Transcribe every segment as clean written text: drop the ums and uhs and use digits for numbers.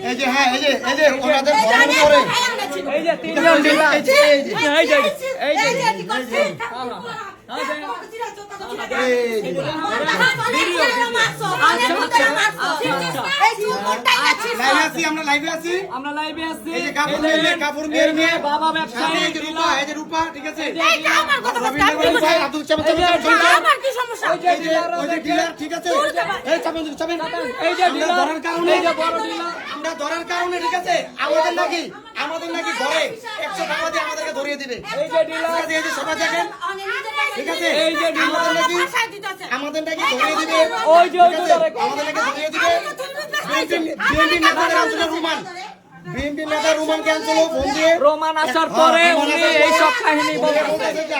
এই যে হ্যাঁ এই যে ওনাদের ধর্ম করে এই যে তিনজন ডিলার এই যে আমরা লাইভে আছি এই যে কাপুর মেয়ের মেয়ে বাবা ব্যবসায়ী এই যে রূপা ঠিক আছে ডিলার ঠিক আছে এই যে ডিলার এই যে বড় ডিলার আমরা ধরার কারণে ঠিক আছে আমাদের নাকি ঘরে 100 টাকা দিয়ে আমাদেরকে ধরিয়ে দিবে এই যে ডিলার এই যে সবাই দেখেন ঠিক আছে এই যে আমাদের নাকি ধরিয়ে দিবে ওই যে আমাদের নাকি ধরিয়ে দিবে বিএনপি নেতাদের আলোচনা বিএনপি নেতা রোমান ক্যান্সেল ফোন দিয়ে রোমান আসার পরে উনি এই সব কাহিনী বলতেছে যে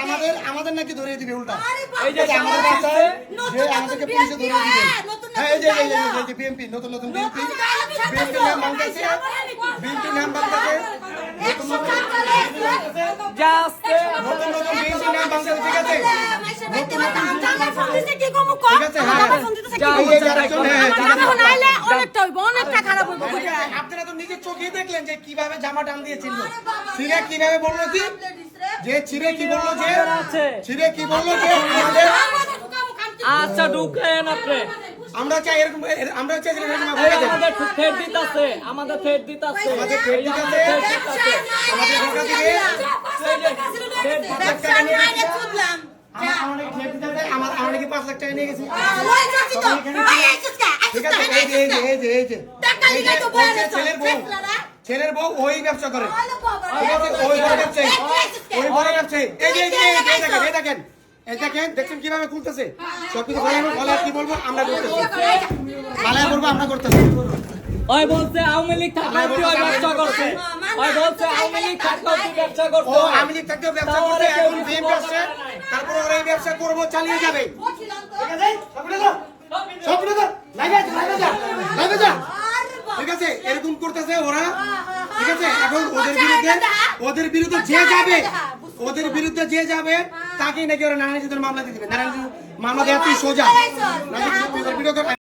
আমাদের নাকি ধরিয়ে দিবে উল্টা এই যে আমাদের কাছে যে আমাদেরকে পুলিশে ধরিয়ে দিবে হ্যাঁ এই যে বিএনপি নতুন বিএনপি নাম বাংলাদেশে বিএনপি নাম বাংলাদেশে জাস্ট নতুন বিএনপি নাম বাংলাদেশে ঠিক আছে আপনারা তো নিজের চোখে দেখলেন যে কিভাবে জামা টান দিয়েছিল ছিঁড়ে কিভাবে বললো কি যে ছিঁড়ে কি বললো যে আমাদের আচ্ছা ঢুকেন আপনি আমরা চাই এরকম আমরা চাই যে এরকম আমাদের ফেট দিতাছে আমাদের ফেট দিতাছে আমাদের ফেট দিতাছে আমাদের ঢাকা থেকে আমরা কি 5 লাখ টাকা নিয়ে গেছি ঠিক আছে এই যে ছেলের বউ ওই ব্যবসা করে ওই বড় ব্যবসায়ী এই দেখেন দেখছেন কিভাবে খুলতেছে সবকিছু বলে কি বলবো আমরা করতেছি আমরা করতেছি ওই বলছে আওয়ামী লীগ থাকতে ওই ব্যবসা করছে ওই বলছে আওয়ামী লীগ থাকতে ব্যবসা করছে ও আওয়ামী লীগ থাকতে ব্যবসা করছে এখন বিএনপি আসছে তারপর ওরা এই ব্যবসা করব চালিয়ে যাবে ঠিক আছে সবগুলো তো লাইভে যা ঠিক আছে এরকম করতেছে ওরা ঠিক আছে এখন ওদের বিরুদ্ধে যে যাবে তাকেই নাকি ওরা নারায়ণ মামলা দিয়ে দিবে নারায়ণ মামলা দেওয়া তুই সোজা